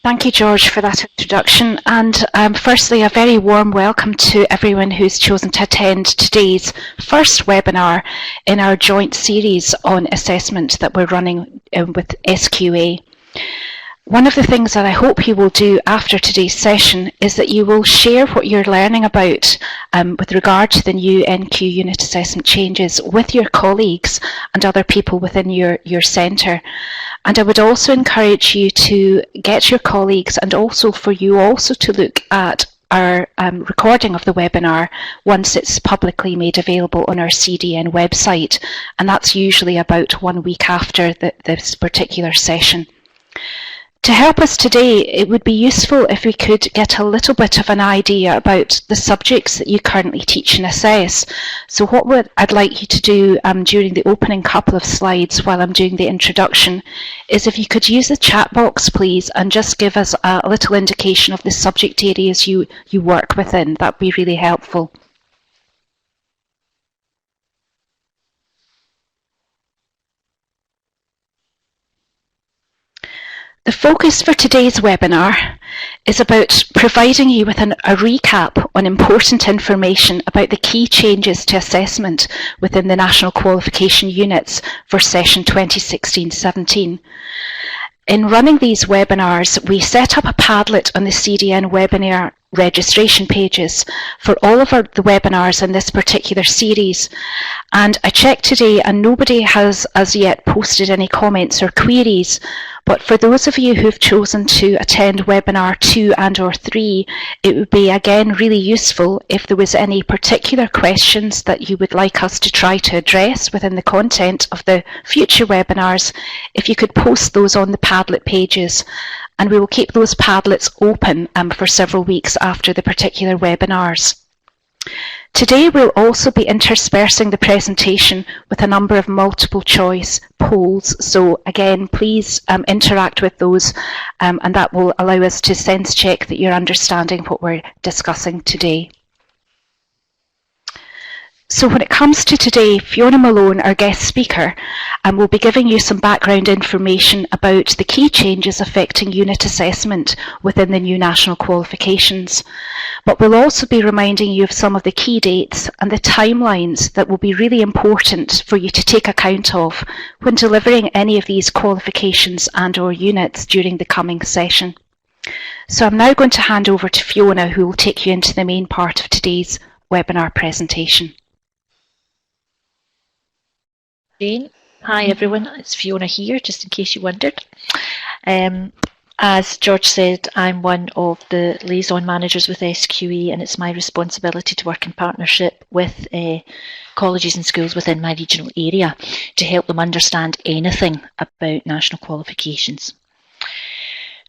Thank you, George, for that introduction. And firstly, a very warm welcome to everyone who's chosen to attend today's first webinar in our joint series on assessment that we're running with SQA. One of the things that I hope you will do after today's session is that you will share what you're learning about with regard to the new NQ unit assessment changes with your colleagues and other people within your centre. And I would also encourage you to get your colleagues and also for you also to look at our recording of the webinar once it's publicly made available on our CDN website. And that's usually about 1 week after this particular session. To help us today, it would be useful if we could get a little bit of an idea about the subjects that you currently teach and assess. So what I'd like you to do during the opening couple of slides while I'm doing the introduction is if you could use the chat box, please, and just give us a little indication of the subject areas you work within. That'd be really helpful. The focus for today's webinar is about providing you with a recap on important information about the key changes to assessment within the National Qualification Units for session 2016-17. In running these webinars, we set up a Padlet on the CDN webinar registration pages for all of the webinars in this particular series. And I checked today and nobody has as yet posted any comments or queries. But for those of you who've chosen to attend webinar 2 and or 3, it would be again really useful if there was any particular questions that you would like us to try to address within the content of the future webinars, if you could post those on the Padlet pages. And we will keep those Padlets open for several weeks after the particular webinars. Today we'll also be interspersing the presentation with a number of multiple choice polls. So again, please interact with those and that will allow us to sense check that you're understanding what we're discussing today. So when it comes to today, Fiona Malone, our guest speaker, will be giving you some background information about the key changes affecting unit assessment within the new national qualifications. But we'll also be reminding you of some of the key dates and the timelines that will be really important for you to take account of when delivering any of these qualifications and/or units during the coming session. So I'm now going to hand over to Fiona, who will take you into the main part of today's webinar presentation. Jane. Hi everyone, it's Fiona here, just in case you wondered. As George said, I'm one of the liaison managers with SQE and it's my responsibility to work in partnership with colleges and schools within my regional area to help them understand anything about national qualifications.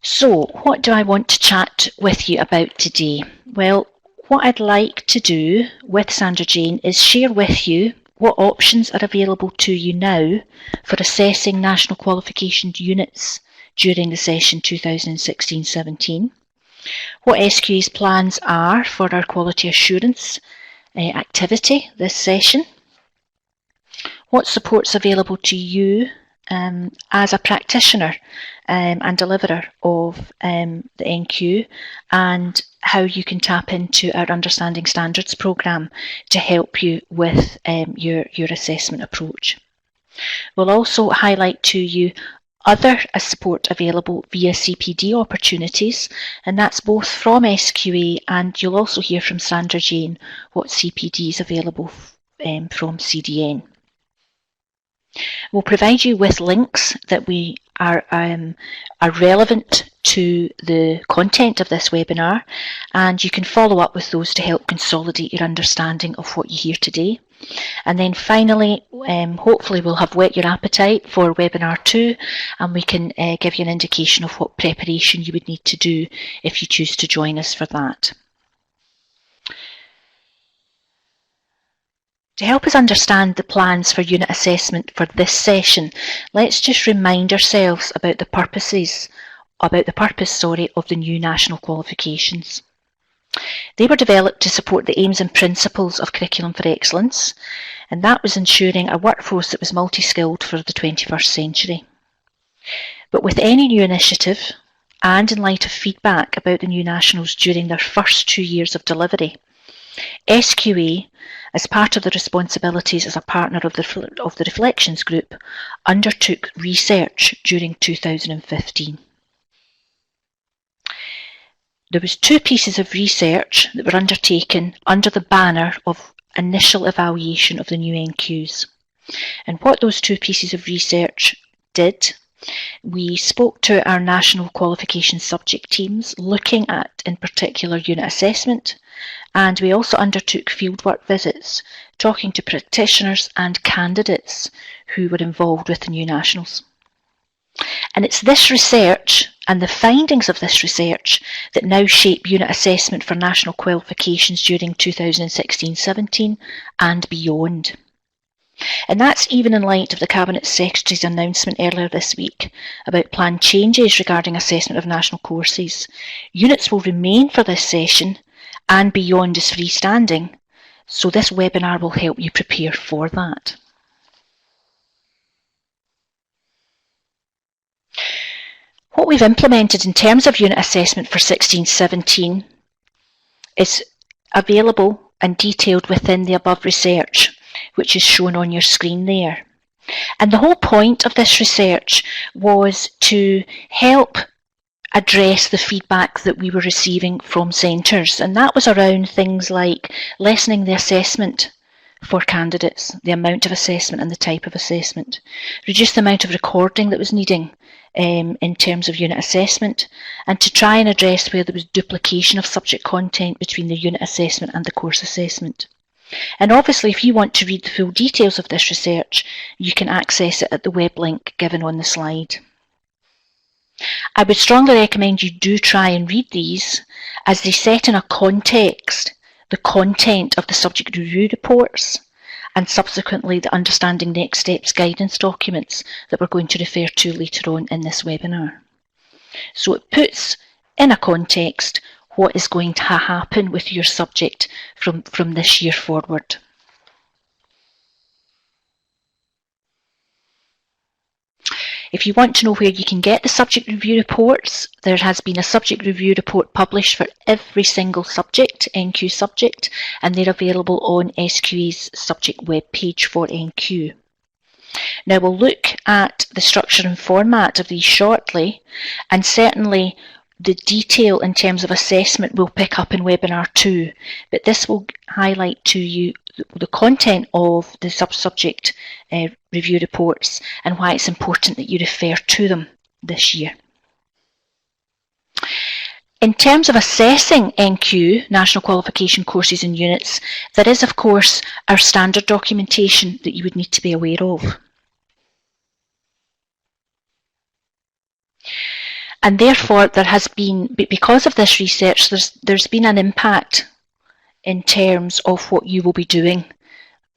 So what do I want to chat with you about today? Well, what I'd like to do with Sandra Jane is share with you what options are available to you now for assessing national qualification units during the session 2016-17, what SQA's plans are for our quality assurance activity this session, what support's available to you as a practitioner and deliverer of the NQ, and how you can tap into our Understanding Standards programme to help you with your assessment approach. We'll also highlight to you other support available via CPD opportunities, and that's both from SQA, and you'll also hear from Sandra Jane what CPD is available from CDN. We'll provide you with links that we are relevant to the content of this webinar, and you can follow up with those to help consolidate your understanding of what you hear today. And then finally, hopefully we'll have whet your appetite for webinar 2, and we can give you an indication of what preparation you would need to do if you choose to join us for that. To help us understand the plans for unit assessment for this session, let's just remind ourselves about the purpose of the new national qualifications. They were developed to support the aims and principles of Curriculum for Excellence, and that was ensuring a workforce that was multi-skilled for the 21st century. But with any new initiative, and in light of feedback about the new nationals during their first 2 years of delivery, SQA, as part of the responsibilities as a partner of the Reflections Group, undertook research during 2015. There was 2 pieces of research that were undertaken under the banner of initial evaluation of the new NQs. And what those 2 pieces of research did, we spoke to our national qualification subject teams looking at, in particular, unit assessment, and we also undertook fieldwork visits, talking to practitioners and candidates who were involved with the new nationals. And it's this research and the findings of this research that now shape unit assessment for national qualifications during 2016-17 and beyond. And that's even in light of the Cabinet Secretary's announcement earlier this week about planned changes regarding assessment of national courses. Units will remain for this session and beyond as freestanding, so this webinar will help you prepare for that. What we've implemented in terms of unit assessment for 16-17 is available and detailed within the above research, which is shown on your screen there. And the whole point of this research was to help address the feedback that we were receiving from centres, and that was around things like lessening the assessment for candidates, the amount of assessment and the type of assessment, reduce the amount of recording that was needing in terms of unit assessment, and to try and address where there was duplication of subject content between the unit assessment and the course assessment. And obviously, if you want to read the full details of this research, you can access it at the web link given on the slide. I would strongly recommend you do try and read these, as they set in a context the content of the subject review reports and subsequently the Understanding Next Steps guidance documents that we're going to refer to later on in this webinar. So it puts in a context what is going to happen with your subject from this year forward. If you want to know where you can get the subject review reports, there has been a subject review report published for every single subject, NQ subject, and they're available on SQA's subject webpage for NQ. Now we'll look at the structure and format of these shortly, and certainly the detail in terms of assessment will pick up in webinar 2, but this will highlight to you the content of the subject review reports and why it's important that you refer to them this year. In terms of assessing NQ, National Qualification Courses and Units, there is of course our standard documentation that you would need to be aware of. And therefore there has been, because of this research, there's been an impact in terms of what you will be doing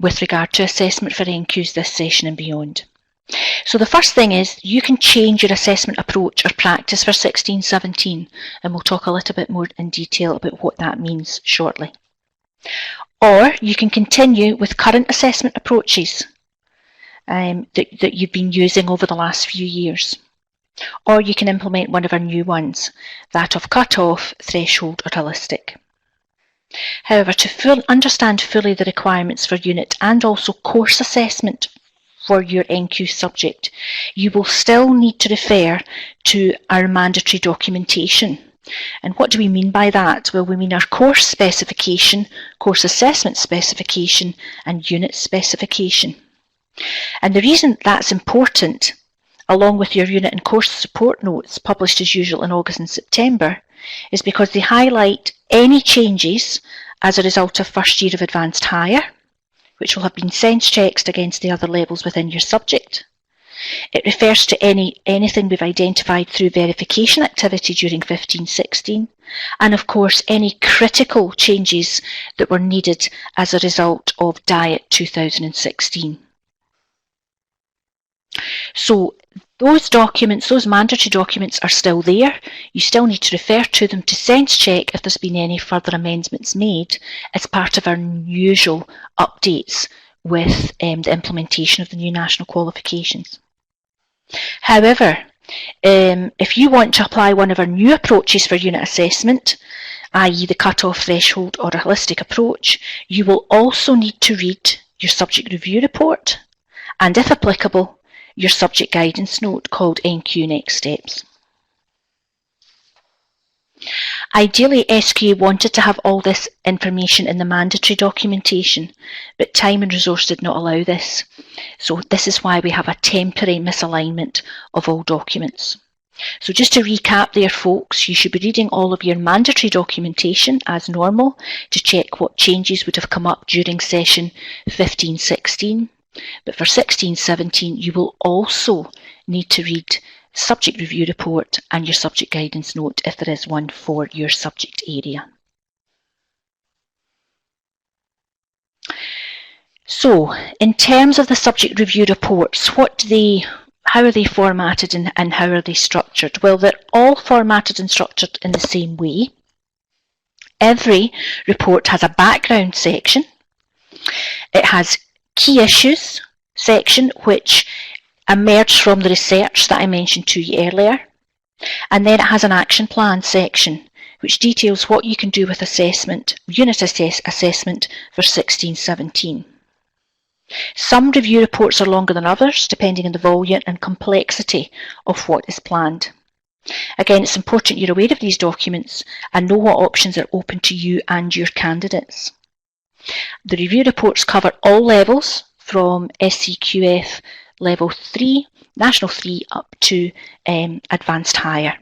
with regard to assessment for NQs this session and beyond. So the first thing is you can change your assessment approach or practice for 16-17, and we'll talk a little bit more in detail about what that means shortly. Or you can continue with current assessment approaches that you've been using over the last few years. Or you can implement one of our new ones, that of cut-off, threshold or holistic. However, to understand fully the requirements for unit and also course assessment for your NQ subject, you will still need to refer to our mandatory documentation. And what do we mean by that? Well, we mean our course specification, course assessment specification and unit specification. And the reason that's important, along with your unit and course support notes published as usual in August and September, is because they highlight any changes as a result of first year of advanced higher, which will have been sense checked against the other levels within your subject. It refers to anything we've identified through verification activity during 15-16, and of course any critical changes that were needed as a result of Diet 2016. So those documents, those mandatory documents are still there. You still need to refer to them to sense check if there's been any further amendments made as part of our usual updates with the implementation of the new national qualifications. However, If you want to apply one of our new approaches for unit assessment, i.e. the cut-off threshold or a holistic approach, you will also need to read your subject review report and, if applicable, your subject guidance note called NQ Next Steps. Ideally, SQA wanted to have all this information in the mandatory documentation, but time and resource did not allow this. So this is why we have a temporary misalignment of all documents. So just to recap there, folks, you should be reading all of your mandatory documentation as normal to check what changes would have come up during session 15-16. But for 16-17, you will also need to read subject review report and your subject guidance note if there is one for your subject area. So, in terms of the subject review reports, how are they formatted and how are they structured? Well, they're all formatted and structured in the same way. Every report has a background section. It has key issues section, which emerged from the research that I mentioned to you earlier. And then it has an action plan section, which details what you can do with assessment, unit assessment for 16-17. Some review reports are longer than others, depending on the volume and complexity of what is planned. Again, it's important you're aware of these documents and know what options are open to you and your candidates. The review reports cover all levels from SCQF Level 3, National 3 up to Advanced Higher.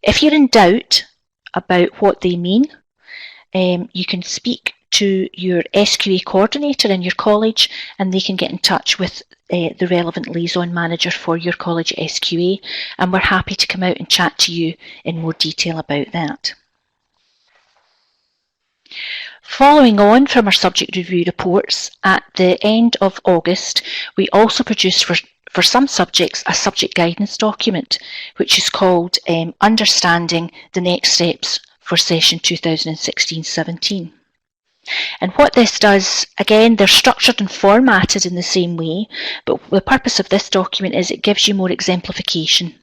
If you're in doubt about what they mean, you can speak to your SQA coordinator in your college and they can get in touch with the relevant liaison manager for your college SQA, and we're happy to come out and chat to you in more detail about that. Following on from our subject review reports, at the end of August, we also produced for some subjects a subject guidance document, which is called Understanding the Next Steps for Session 2016-17. And what this does, again, they're structured and formatted in the same way, but the purpose of this document is it gives you more exemplification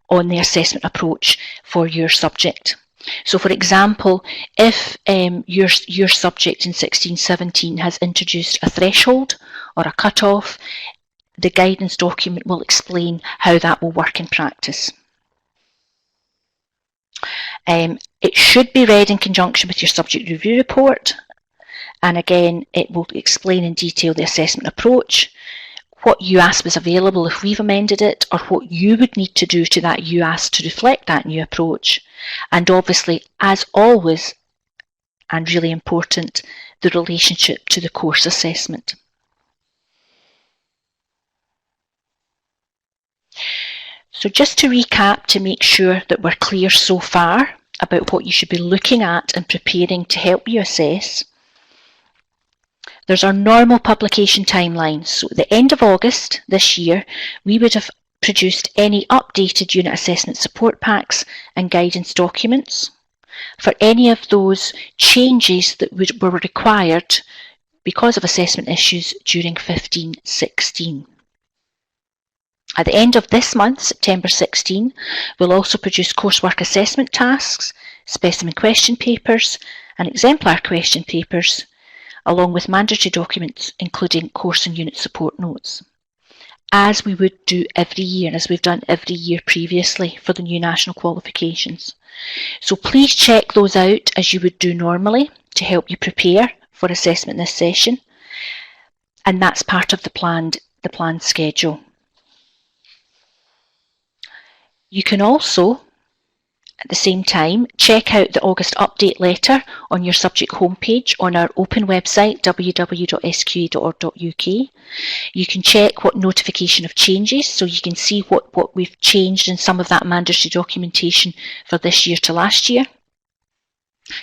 on the assessment approach for your subject. So, for example, if your subject in 16-17 has introduced a threshold or a cut-off, the guidance document will explain how that will work in practice. It should be read in conjunction with your subject review report, and again, it will explain in detail the assessment approach, what UAS was available if we've amended it, or what you would need to do to that UAS to reflect that new approach. And obviously, as always, and really important, the relationship to the course assessment. So just to recap, to make sure that we're clear so far about what you should be looking at and preparing to help you assess, there's our normal publication timeline. So at the end of August this year, we would have produced any updated unit assessment support packs and guidance documents for any of those changes that were required because of assessment issues during 15-16. At the end of this month, September 16, we'll also produce coursework assessment tasks, specimen question papers and exemplar question papers, along with mandatory documents including course and unit support notes, as we would do every year, as we've done every year previously for the new national qualifications. So please check those out as you would do normally to help you prepare for assessment this session, and that's part of the planned schedule. You can also, at the same time, check out the August update letter on your subject homepage on our open website, www.sqa.org.uk. You can check what notification of changes, so you can see what we've changed in some of that mandatory documentation for this year to last year.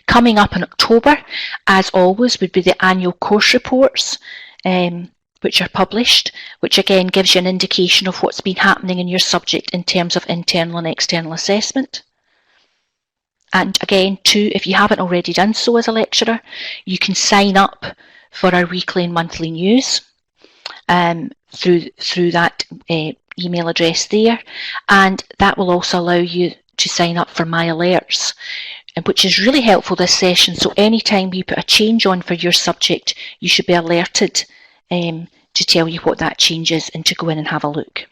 Coming up in October, as always, would be the annual course reports, which are published, which again gives you an indication of what's been happening in your subject in terms of internal and external assessment. And again, too, if you haven't already done so as a lecturer, you can sign up for our weekly and monthly news through that email address there, and that will also allow you to sign up for my alerts, which is really helpful this session. So anytime you put a change on for your subject, you should be alerted to tell you what that change is and to go in and have a look.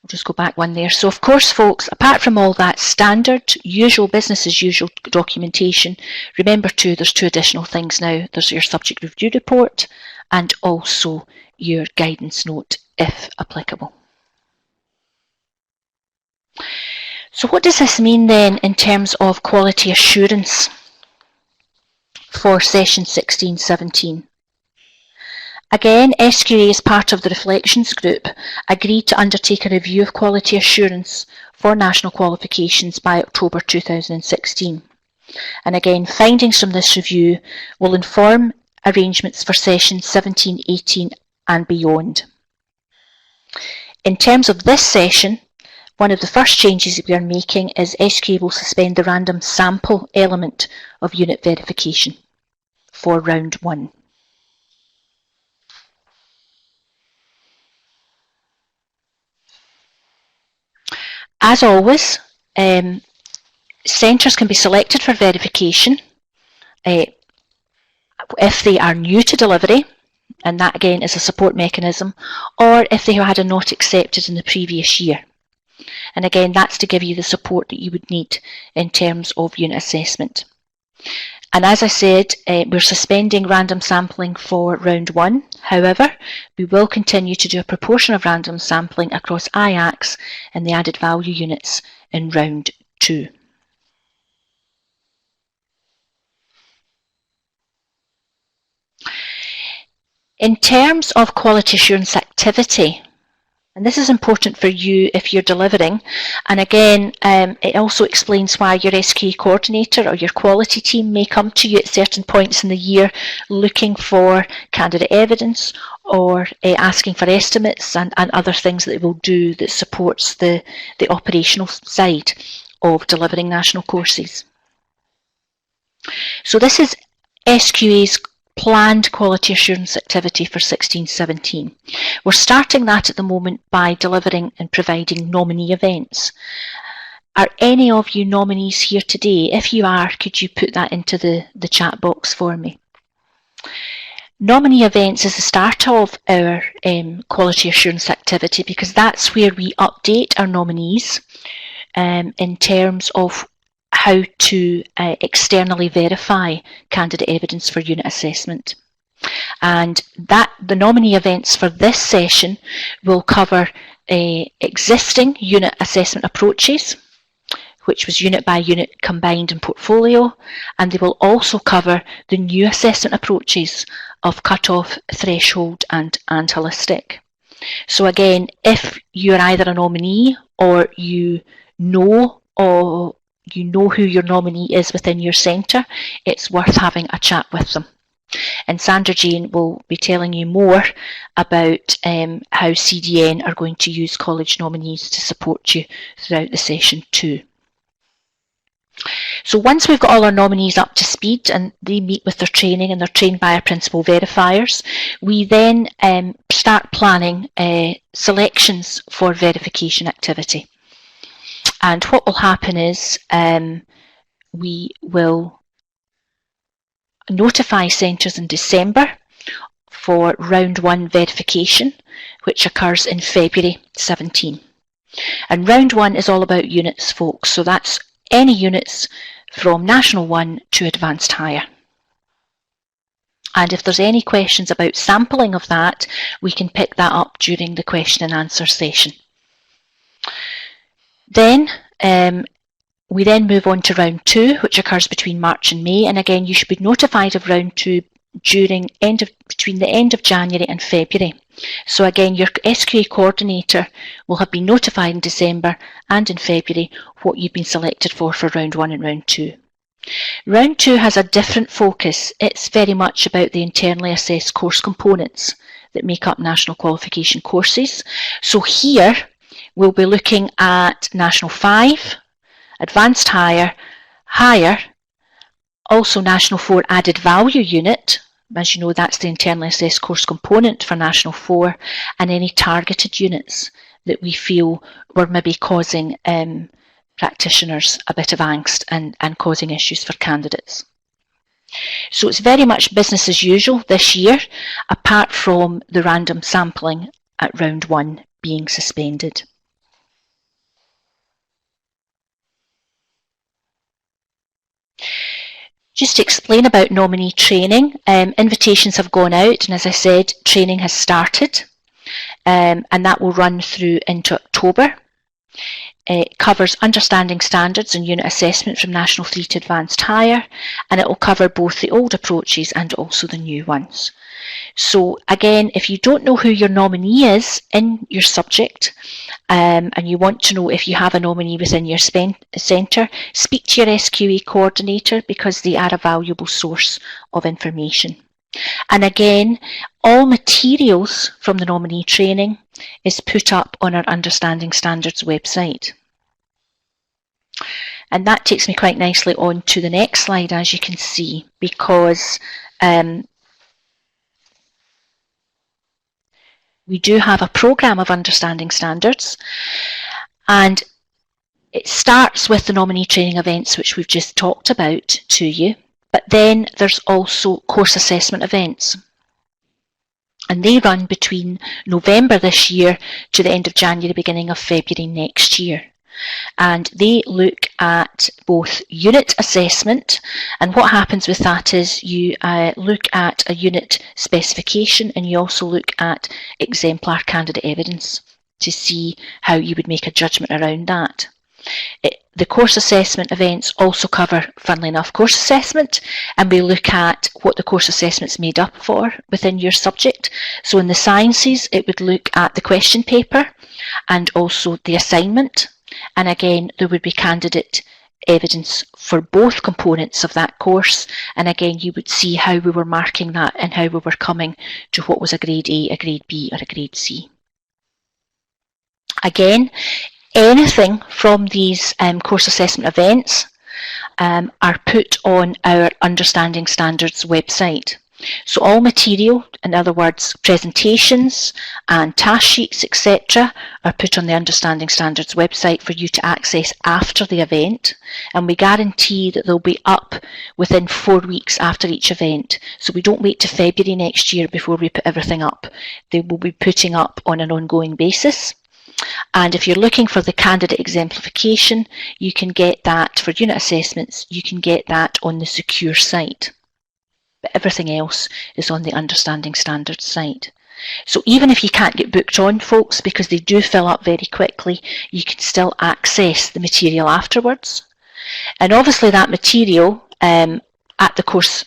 I'll just go back one there. So of course, folks, apart from all that standard, usual, business as usual documentation, remember too, there's two additional things now. There's your subject review report and also your guidance note, if applicable. So what does this mean then in terms of quality assurance for session 16-17? Again, SQA, as part of the Reflections Group, agreed to undertake a review of quality assurance for national qualifications by October 2016. And again, findings from this review will inform arrangements for sessions 17, 18 and beyond. In terms of this session, one of the first changes we are making is SQA will suspend the random sample element of unit verification for round 1. As always, centres can be selected for verification if they are new to delivery, and that again is a support mechanism, or if they had a not accepted in the previous year. And again, that's to give you the support that you would need in terms of unit assessment. And as I said, we're suspending random sampling for round 1. However, we will continue to do a proportion of random sampling across IACs and the added value units in round 2. In terms of quality assurance activity, and this is important for you if you're delivering, and again, it also explains why your SQA coordinator or your quality team may come to you at certain points in the year looking for candidate evidence or asking for estimates and other things that they will do that supports the operational side of delivering national courses. So this is SQA's planned quality assurance activity for 16-17. We're starting that at the moment by delivering and providing nominee events. Are any of you nominees here today? If you are, could you put that into the chat box for me? Nominee events is the start of our quality assurance activity, because that's where we update our nominees in terms of how to externally verify candidate evidence for unit assessment. And the nominee events for this session will cover existing unit assessment approaches, which was unit by unit, combined and portfolio, and they will also cover the new assessment approaches of cut-off, threshold and holistic. So again, if you're either a nominee or you know who your nominee is within your centre, it's worth having a chat with them. And Sandra Jane will be telling you more about how CDN are going to use college nominees to support you throughout the session too. So once we've got all our nominees up to speed and they meet with their training and they're trained by our principal verifiers, we then start planning selections for verification activity. And what will happen is we will notify centres in December for round 1 verification, which occurs in February 17. And round 1 is all about units, folks, so that's any units from National 1 to Advanced Higher. And if there's any questions about sampling of that, we can pick that up during the question and answer session. Then we then move on to round 2, which occurs between March and May. And again, you should be notified of round 2 between the end of January and February. So again, your SQA coordinator will have been notified in December and in February what you've been selected for round 1 and round 2. Round 2 has a different focus. It's very much about the internally assessed course components that make up national qualification courses. So here we'll be looking at National 5, Advanced Higher, Higher, also National 4 Added Value Unit, As you know, that's the internally assessed course component for National 4, and any targeted units that we feel were maybe causing practitioners a bit of angst and causing issues for candidates. So it's very much business as usual this year, apart from the random sampling at round 1 being suspended. Just to explain about nominee training, invitations have gone out, and as I said, training has started, and that will run through into October. It covers understanding standards and unit assessment from National 3 to Advanced Higher, and it will cover both the old approaches and also the new ones. So again, if you don't know who your nominee is in your subject, and you want to know if you have a nominee within your centre, speak to your SQE coordinator, because they are a valuable source of information. And again, all materials from the nominee training is put up on our Understanding Standards website. And that takes me quite nicely on to the next slide, as you can see, because we do have a programme of Understanding Standards, and it starts with the nominee training events, which we've just talked about to you, but then there's also course assessment events. And they run between November this year to the end of January, beginning of February next year. And they look at both unit assessment, and what happens with that is you look at a unit specification, and you also look at exemplar candidate evidence to see how you would make a judgment around that. The course assessment events also cover, funnily enough, course assessment, and we look at what the course assessment's made up for within your subject. So in the sciences, it would look at the question paper and also the assignment. And again, there would be candidate evidence for both components of that course. And again, you would see how we were marking that and how we were coming to what was a grade A, a grade B, or a grade C. Again, anything from these course assessment events are put on our Understanding Standards website. So all material, in other words, presentations and task sheets, etc., are put on the Understanding Standards website for you to access after the event, and we guarantee that they'll be up within 4 weeks after each event. So we don't wait to February next year before we put everything up. They will be putting up on an ongoing basis. And if you're looking for the candidate exemplification, you can get that for unit assessments, you can get that on the Secure site. But everything else is on the Understanding Standards site. So even if you can't get booked on, folks, because they do fill up very quickly, you can still access the material afterwards. And obviously that material at the course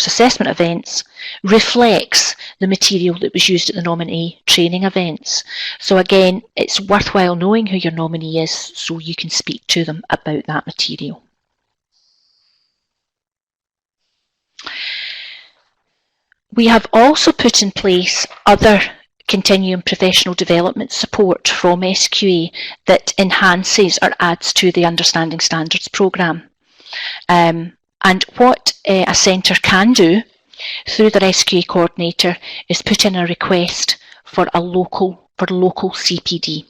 assessment events reflects the material that was used at the nominee training events. So again, it's worthwhile knowing who your nominee is so you can speak to them about that material. We have also put in place other continuing professional development support from SQA that enhances or adds to the Understanding Standards programme. And what a centre can do through their SQA coordinator is put in a request for local CPD.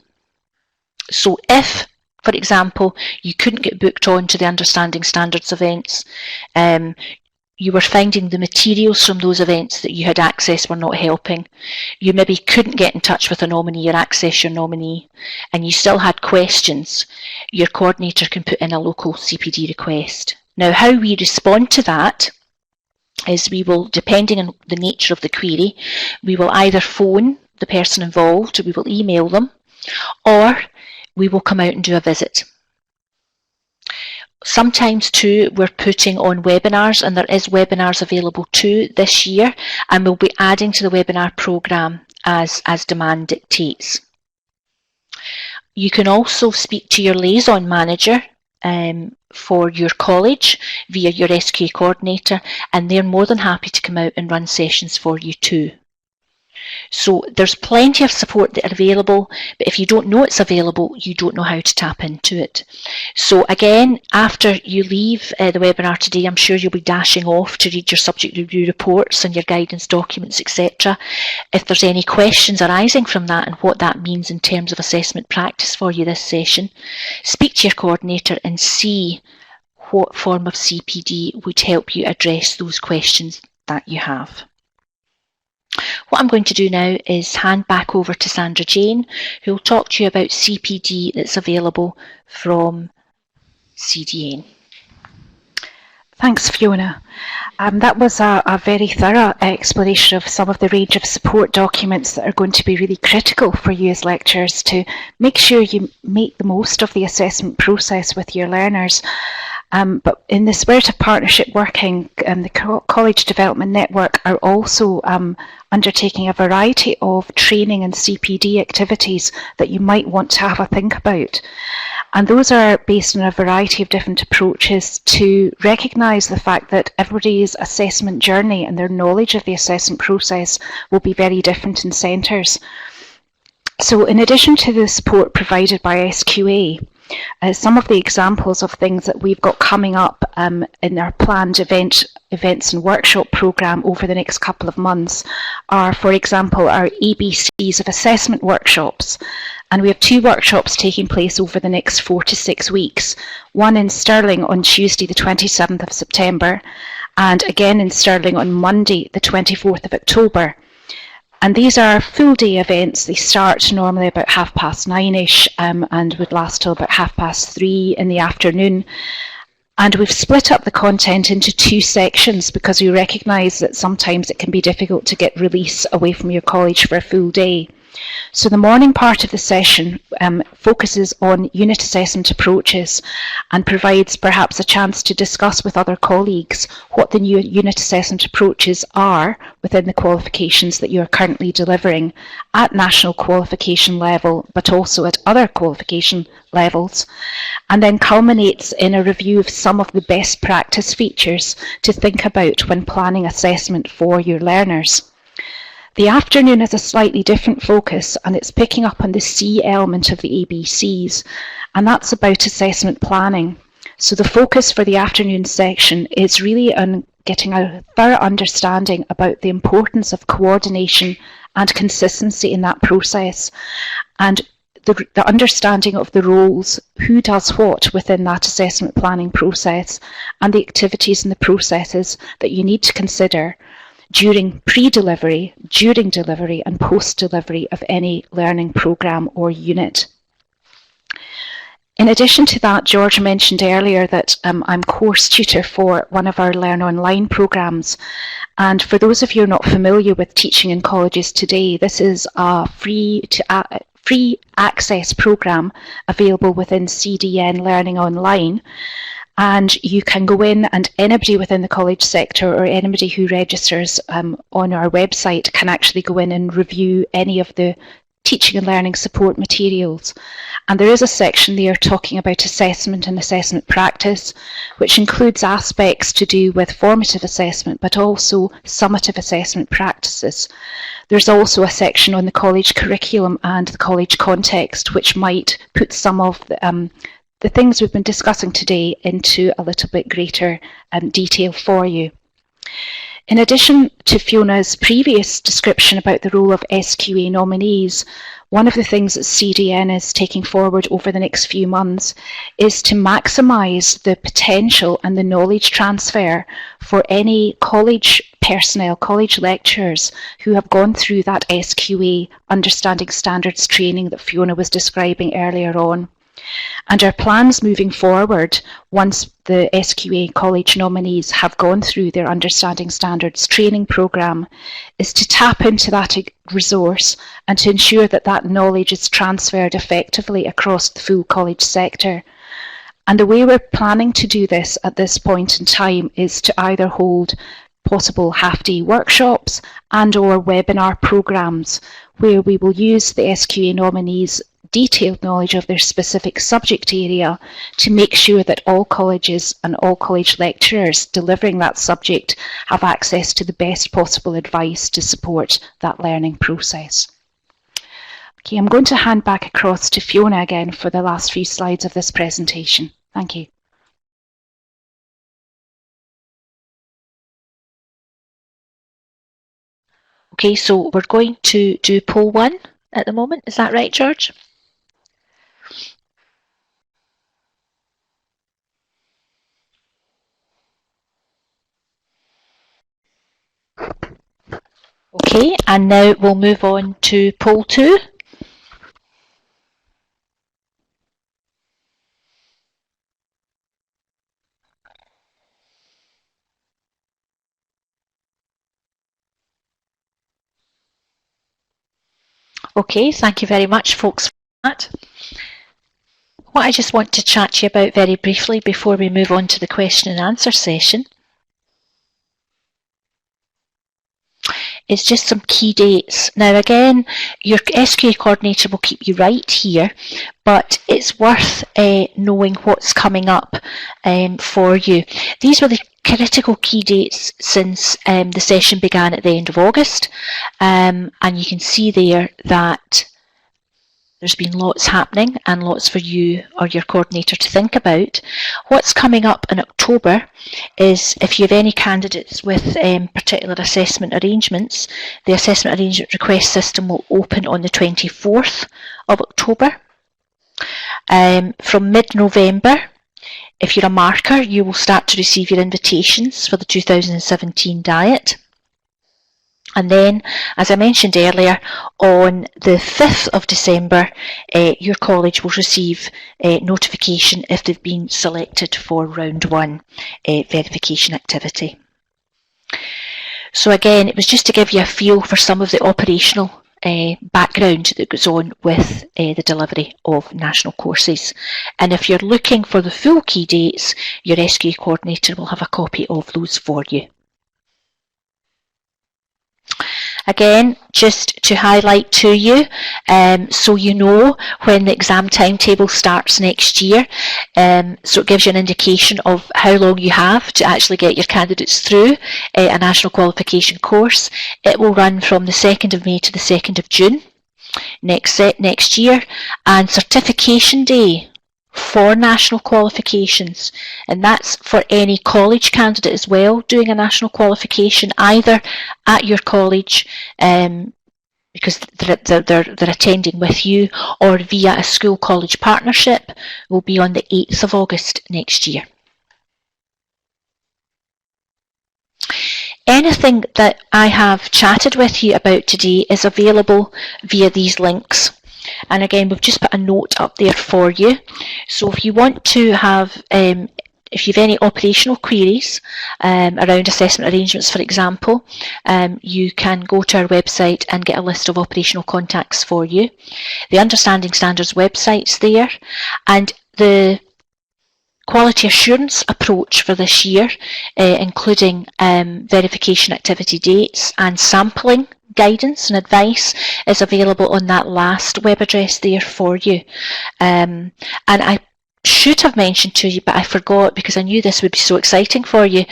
So if, for example, you couldn't get booked on to the Understanding Standards events, you were finding the materials from those events that you had accessed were not helping, you maybe couldn't get in touch with a nominee or access your nominee, and you still had questions, your coordinator can put in a local CPD request. Now, how we respond to that is we will, depending on the nature of the query, we will either phone the person involved, we will email them, or we will come out and do a visit. Sometimes too, we're putting on webinars, and there is webinars available too this year, and we'll be adding to the webinar programme as demand dictates. You can also speak to your liaison manager for your college via your SQA coordinator, and they're more than happy to come out and run sessions for you too. So there's plenty of support that are available, but if you don't know it's available, you don't know how to tap into it. So again, after you leave the webinar today, I'm sure you'll be dashing off to read your subject review reports and your guidance documents, etc. If there's any questions arising from that and what that means in terms of assessment practice for you this session, speak to your coordinator and see what form of CPD would help you address those questions that you have. What I'm going to do now is hand back over to Sandra Jane, who will talk to you about CPD that's available from CDN. Thanks, Fiona. That was a very thorough explanation of some of the range of support documents that are going to be really critical for you as lecturers to make sure you make the most of the assessment process with your learners. But in the spirit of partnership working, the College Development Network are also undertaking a variety of training and CPD activities that you might want to have a think about. And those are based on a variety of different approaches to recognise the fact that everybody's assessment journey and their knowledge of the assessment process will be very different in centres. So in addition to the support provided by SQA, some of the examples of things that we've got coming up in our planned events and workshop programme over the next couple of months are, for example, our ABCs of assessment workshops. And we have 2 workshops taking place over the next 4 to 6 weeks. One in Stirling on Tuesday the 27th of September and again in Stirling on Monday the 24th of October. And these are full day events. They start normally about 9:30ish and would last till about 3:30 in the afternoon. And we've split up the content into 2 sections because we recognise that sometimes it can be difficult to get release away from your college for a full day. So the morning part of the session focuses on unit assessment approaches and provides perhaps a chance to discuss with other colleagues what the new unit assessment approaches are within the qualifications that you are currently delivering at national qualification level, but also at other qualification levels, and then culminates in a review of some of the best practice features to think about when planning assessment for your learners. The afternoon has a slightly different focus and it's picking up on the C element of the ABCs, and that's about assessment planning. So the focus for the afternoon section is really on getting a thorough understanding about the importance of coordination and consistency in that process, and the understanding of the roles, who does what within that assessment planning process, and the activities and the processes that you need to consider during pre-delivery, during delivery and post-delivery of any learning programme or unit. In addition to that, George mentioned earlier that I'm course tutor for one of our Learn Online programmes, and for those of you who are not familiar with teaching in colleges today, this is a free access programme available within CDN Learning Online. And you can go in and anybody within the college sector or anybody who registers on our website can actually go in and review any of the teaching and learning support materials. And there is a section there talking about assessment and assessment practice, which includes aspects to do with formative assessment, but also summative assessment practices. There's also a section on the college curriculum and the college context, which might put some of the things we've been discussing today into a little bit greater detail for you. In addition to Fiona's previous description about the role of SQA nominees, one of the things that CDN is taking forward over the next few months is to maximise the potential and the knowledge transfer for any college personnel, college lecturers who have gone through that SQA Understanding Standards training that Fiona was describing earlier on. And our plans moving forward, once the SQA college nominees have gone through their Understanding Standards training programme, is to tap into that resource and to ensure that that knowledge is transferred effectively across the full college sector. And the way we're planning to do this at this point in time is to either hold possible half-day workshops and or webinar programmes where we will use the SQA nominees detailed knowledge of their specific subject area to make sure that all colleges and all college lecturers delivering that subject have access to the best possible advice to support that learning process. Okay, I'm going to hand back across to Fiona again for the last few slides of this presentation. Thank you. Okay, so we're going to do poll 1 at the moment. Is that right, George? Okay, and now we'll move on to poll 2. Okay, thank you very much, folks, for that. What I just want to chat to you about very briefly before we move on to the question and answer session is just some key dates. Now again, your SQA coordinator will keep you right here, but it's worth knowing what's coming up for you. These were the critical key dates since the session began at the end of August, and you can see there that there's been lots happening and lots for you or your coordinator to think about. What's coming up in October is if you have any candidates with particular assessment arrangements, the assessment arrangement request system will open on the 24th of October. From mid-November, if you're a marker, you will start to receive your invitations for the 2017 diet. And then, as I mentioned earlier, on the 5th of December, your college will receive notification if they've been selected for round 1 verification activity. So again, it was just to give you a feel for some of the operational background that goes on with the delivery of national courses. And if you're looking for the full key dates, your SQA coordinator will have a copy of those for you. Again, just to highlight to you, so you know when the exam timetable starts next year, so it gives you an indication of how long you have to actually get your candidates through a national qualification course. It will run from the 2nd of May to the 2nd of June next year, and certification day for national qualifications, and that's for any college candidate as well doing a national qualification either at your college because they're attending with you, or via a school college partnership, will be on the 8th of August next year. Anything that I have chatted with you about today is available via these links. And again, we've just put a note up there for you. So if you want to have, if you have any operational queries around assessment arrangements, for example, you can go to our website and get a list of operational contacts for you. The Understanding Standards website's there, and the quality assurance approach for this year, including verification activity dates and sampling guidance and advice, is available on that last web address there for you. And I should have mentioned to you, but I forgot because I knew this would be so exciting for you.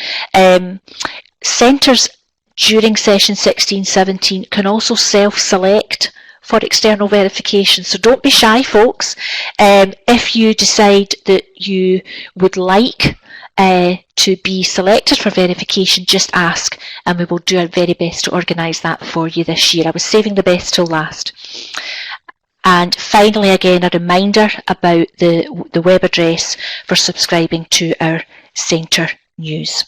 Centres during session 16-17 can also self-select for external verification. So don't be shy, folks. If you decide that you would like to be selected for verification, just ask and we will do our very best to organise that for you this year. I was saving the best till last. And finally, again, a reminder about the web address for subscribing to our centre news.